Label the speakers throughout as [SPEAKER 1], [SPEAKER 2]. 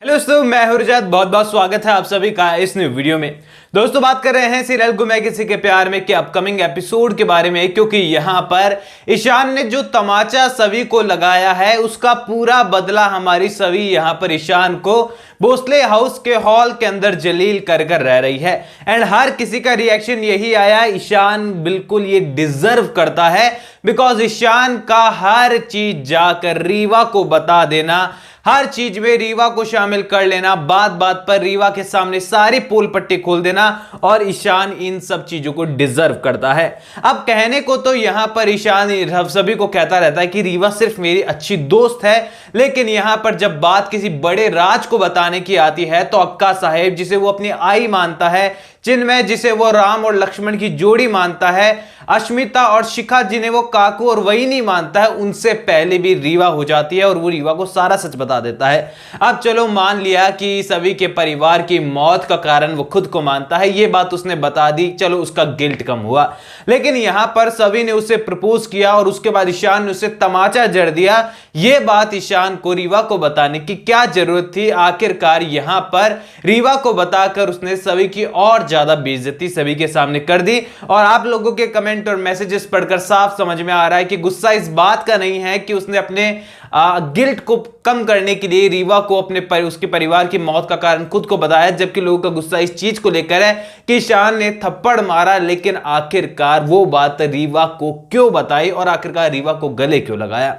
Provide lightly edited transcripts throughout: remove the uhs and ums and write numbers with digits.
[SPEAKER 1] Hello दोस्तों, मैं हुरजात। बहुत बहुत स्वागत है आप सभी का इस न्यू वीडियो में। दोस्तों बात कर रहे हैं सीरियल गुम है किसी के प्यार में के अपकमिंग एपिसोड के बारे में, क्योंकि यहां पर ईशान ने जो तमाचा सभी को लगाया है उसका पूरा बदला हमारी सभी यहां पर ईशान को भोसले हाउस के हॉल के अंदर जलील कर कर रह रही है। एंड हर किसी का रिएक्शन यही आया, ईशान बिल्कुल ये डिजर्व करता है, बिकॉज ईशान का हर चीज जाकर रीवा को बता देना, हर चीज में रीवा को शामिल कर लेना, बात बात पर रीवा के सामने सारी पोल पट्टी खोल देना, और ईशान इन सब चीजों को डिजर्व करता है। अब कहने को तो यहां पर ईशान सभी को कहता रहता है कि रीवा सिर्फ मेरी अच्छी दोस्त है, लेकिन यहां पर जब बात किसी बड़े राज को बताने की आती है तो अक्का साहेब, जिसे वो अपनी आई मानता है, चिन्मय जिसे वो राम और लक्ष्मण की जोड़ी मानता है, अश्मिता और शिखा जिन्हें वो काकू और वहीनी मानता है, उनसे पहले भी रीवा हो जाती है और वो रीवा को सारा सच बता देता है। अब चलो मान लिया कि सभी के परिवार की मौत का कारण वो खुद को मानता है, ये बात उसने बता दी, चलो उसका गिल्ट कम हुआ। लेकिन यहां पर सभी ने उसे प्रपोज किया और उसके बाद ईशान ने उसे तमाचा जड़ दिया। यह बात ईशान को रीवा को बताने की क्या जरूरत थी? आखिरकार यहां पर रीवा को बताकर उसने सभी की और ज्यादा बेइज्जती सभी के सामने कर दी। और आप लोगों के कमेंट और मैसेजेस पढ़कर साफ समझ में आ रहा है कि गुस्सा इस बात का नहीं है कि उसने अपने गिल्ट को कम करने के लिए रीवा को उसके परिवार की मौत का कारण खुद को बताया, जबकि लोगों का गुस्सा इस चीज को लेकर है कि ईशान ने थप्पड़ मारा, लेकिन आखिरकार वो बात रीवा को क्यों बताई और आखिरकार रीवा को गले क्यों लगाया?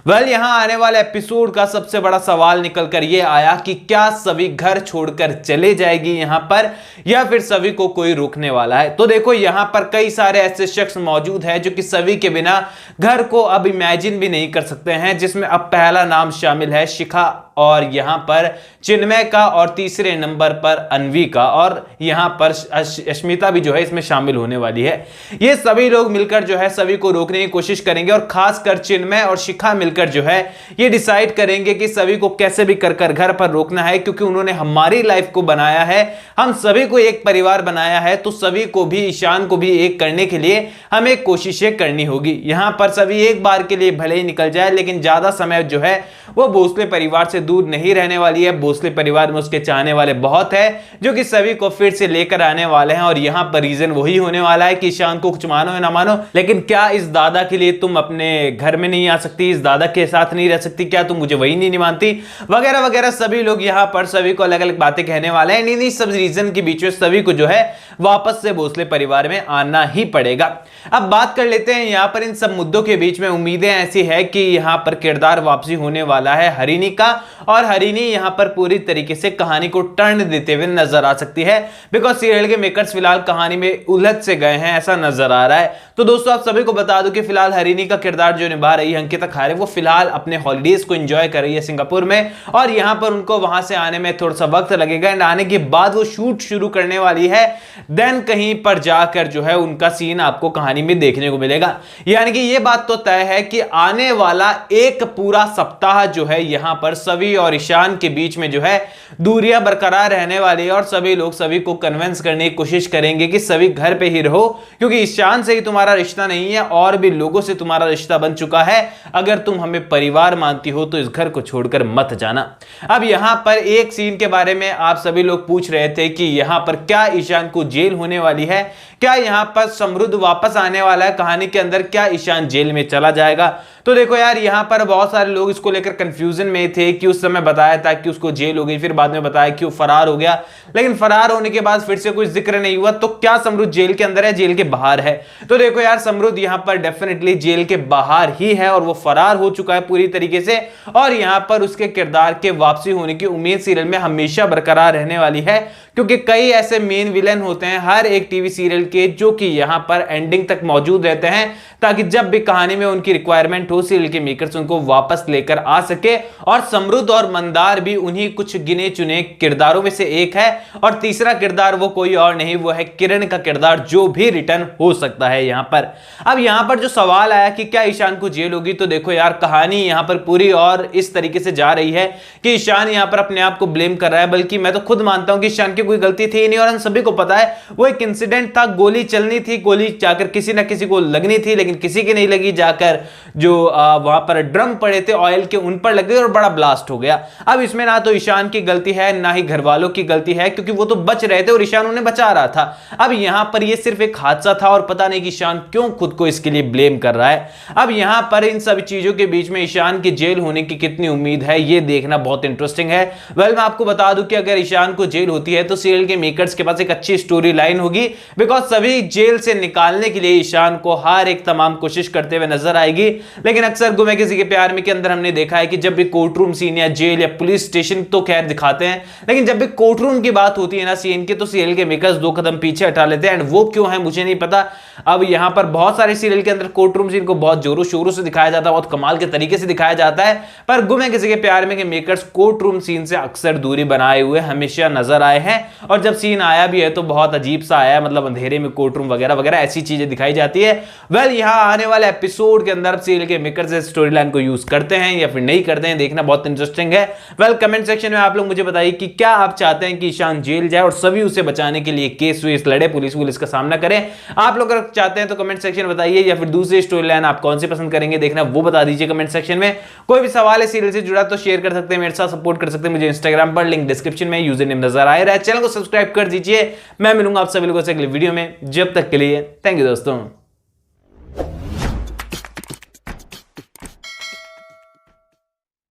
[SPEAKER 1] यहां आने वाले एपिसोड का सबसे बड़ा सवाल निकलकर यह आया कि क्या सभी घर छोड़कर चले जाएगी यहां पर, या फिर सभी को कोई रोकने वाला है? तो देखो यहां पर कई सारे ऐसे शख्स मौजूद हैं जो कि सभी के बिना घर को अब इमेजिन भी नहीं कर सकते हैं, जिसमें अब पहला नाम शामिल है शिखा, और यहां पर चिन्मय का, और तीसरे नंबर पर अनवी का, और यहां पर अश्मिता भी जो है इसमें शामिल होने वाली है। ये सभी लोग मिलकर जो है सभी को रोकने की कोशिश करेंगे, और खासकर चिन्मय और शिखा मिलकर जो है ये डिसाइड करेंगे कि सभी को कैसे भी कर कर घर पर रोकना है, क्योंकि उन्होंने हमारी लाइफ को बनाया है, हम सभी को एक परिवार बनाया है, तो सभी को भी, ईशान को भी एक करने के लिए हमें कोशिशें करनी होगी। यहां पर सभी एक बार के लिए भले ही निकल जाए, लेकिन ज्यादा समय जो है वो भोसले परिवार से दूर नहीं रहने वाली है। भोसले परिवार में उसके चाहने वाले बहुत है जो कि सभी को फिर से लेकर आने वाले हैं, और यहां पर रीजन वही होने वाला है कि ईशान को कुछ मानो या ना मानो, लेकिन क्या इस दादा के लिए तुम अपने घर में नहीं आ सकती, इस दादा के साथ नहीं रह सकती, क्या तुम मुझे वही नहीं मानती, वगैरह वगैरह सभी लोग यहां पर सभी को अलग अलग बातें कहने वाले हैं। इन्हीं सब रीजन के बीच में सभी को जो है वापस से भोसले परिवार में आना ही पड़ेगा। अब बात कर लेते हैं यहां पर इन सब मुद्दों के बीच में उम्मीदें ऐसी है कि यहां पर किरदार वापसी होने वाला है हरिणी का, और हरिणी यहां पर पूरी तरीके से कहानी को टर्न देते हुए नजर आ सकती है, बिकॉज सीरियल के मेकर्स फिलहाल कहानी में उलझ से गए हैं, ऐसा नजर आ रहा है। तो दोस्तों आप सभी को बता दूं कि फिलहाल हरिणी का किरदार जो निभा रही है अंकिता खारे, वो फिलहाल अपने हॉलीडेज को एंजॉय कर रही है सिंगापुर में, और यहां पर उनको वहां से आने में थोड़ा सा वक्त लगेगा, एंड आने के बाद वो शूट शुरू करने वाली है। देन कहीं पर जाकर जो है उनका सीन आपको कहानी में देखने को मिलेगा। यानी कि ये बात तो तय है कि आने वाला एक पूरा सप्ताह जो है यहां पर सभी और ईशान के बीच में जो है दूरियां बरकरार रहने वाली है, और सभी लोग सभी को कन्विंस करने की कोशिश करेंगे कि सभी घर पे ही रहो, क्योंकि ईशान से ही तुम्हारा रिश्ता नहीं है, और भी लोगों से तुम्हारा रिश्ता बन चुका है। अगर तुम हमें परिवार मानती हो तो इस घर को छोड़कर मत जाना। अब यहां पर एक सीन के बारे में आप सभी लोग पूछ रहे थे कि यहां पर क्या ईशान को जेल होने वाली है, क्या यहां पर समृद्ध वापस आने वाला है कहानी के अंदर, क्या ईशान जेल में चला जाएगा? तो देखो यार, यहां पर बहुत सारे लोग इसको लेकर कंफ्यूजन में थे कि उस समय बताया था कि उसको जेल हो गई, फिर बाद में बताया कि वो फरार हो गया, लेकिन फरार होने के बाद फिर से कुछ जिक्र नहीं हुआ। तो क्या समृद्ध जेल के अंदर है, जेल के बाहर है? तो देखो यार, समृद्ध यहां पर डेफिनेटली जेल के बाहर ही है, और वो फरार हो चुका है पूरी तरीके से, और यहां पर उसके किरदार के वापसी होने की उम्मीद सीरियल में हमेशा बरकरार रहने वाली है, क्योंकि कई ऐसे मेन विलेन होते हैं हर एक टीवी सीरियल के जो कि यहां पर एंडिंग तक मौजूद रहते हैं, ताकि जब भी कहानी में उनकी रिक्वायरमेंट हो सीरियल के मेकर्स उनको वापस लेकर आ सके। और समृद्ध और मंदार भी उन्हीं कुछ गिने चुने किरदारों में से एक है, और तीसरा किरदार वो कोई और नहीं, वो है किरण का किरदार, जो भी रिटर्न हो सकता है यहां पर। अब यहां पर जो सवाल आया कि क्या ईशान को जेल होगी, तो देखो यार, कहानी यहां पर पूरी और इस तरीके से जा रही है कि ईशान यहां पर अपने आप को ब्लेम कर रहा है, बल्कि मैं तो खुद मानता हूं कि ईशान की कोई गलती थी नहीं, और हम सभी को पता है वो एक इंसिडेंट था गोली चलनी थी, गोली जाकर किसी ना किसी को लगनी थी, लेकिन किसी की नहीं लगी, जाकर जो वहां पर ड्रम पड़े थे ऑयल के उन पर लग गए और बड़ा ब्लास्ट हो गया। अब इसमें ना तो ईशान की गलती है ना ही घर वालों की गलती है, क्योंकि वो तो बच रहे थे और ईशान उन्हें बचा रहा था। अब यहां पर ये सिर्फ एक हादसा था और पता नहीं कि ईशान क्यों खुद को इसके लिए ब्लेम कर रहा है। अब यहां पर इन सभी चीजों के बीच में ईशान की जेल होने की कितनी उम्मीद है ये देखना बहुत इंटरेस्टिंग है। वेल, मैं आपको बता दूं कि अगर ईशान को जेल होती है तो सीरियल के मेकर्स के पास एक अच्छी स्टोरी लाइन होगी, बिकॉज सभी जेल से निकालने के लिए ईशान को हर एक तमाम कोशिश करते हुए नजर आएगी। लेकिन अक्सर गुम है किसी के प्यार में के अंदर हमने देखा है कि जब भी कोर्ट रूम सीन या जेल या पुलिस स्टेशन तो खैर दिखाते हैं, लेकिन जब भी कोर्ट रूम की बात होती है ना सीन की, तो सीरियल के मेकर्स 2 कदम पीछे हटा लेते हैं। एंड वो क्यों है मुझे नहीं पता। अब यहां पर बहुत सारे सीरियल के अंदर कोर्ट रूम सीन को बहुत जोरों शोरों से दिखाया जाता है, बहुत कमाल के तरीके से दिखाया जाता है, पर गुम है किसी के प्यार में के मेकर्स कोर्ट रूम सीन से अक्सर दूरी बनाए हुए हमेशा नजर आए हैं। और जब सीन आया भी है तो बहुत अजीब सा आया, मतलब अंधेरे में कोर्ट रूम वगैरह वगैरह ऐसी चीजें दिखाई जाती है। वेल, यहां आने वाले एपिसोड के अंदर सीरियल के मेकर्स इस स्टोरी लाइन को यूज करते हैं या फिर नहीं करते हैं, देखना बहुत इंटरेस्टिंग है। वेल, कमेंट सेक्शन में आप लोग मुझे बताइए कि क्या आप चाहते हैं कि ईशान जेल जाए और सभी उसे बचाने के लिए केस वेस लड़े, पुलिस का सामना करें। आप लोग अगर चाहते हैं तो कमेंट सेक्शन बताइए, या फिर दूसरी स्टोरी लाइन आप कौन सी पसंद करेंगे देखना वो बता दीजिए कमेंट सेक्शन में। कोई भी सवाल है सीरियल से जुड़ा तो शेयर कर सकते हैं, मेरे साथ सपोर्ट कर सकते हैं मुझे इंस्टाग्राम पर, लिंक डिस्क्रिप्शन में यूजर नेम नजर आ रहा है। चैनल को सब्सक्राइब कर दीजिए। मैं मिलूंगा आप सभी लोगों से अगले वीडियो में, जब तक के लिए थैंक यू दोस्तों।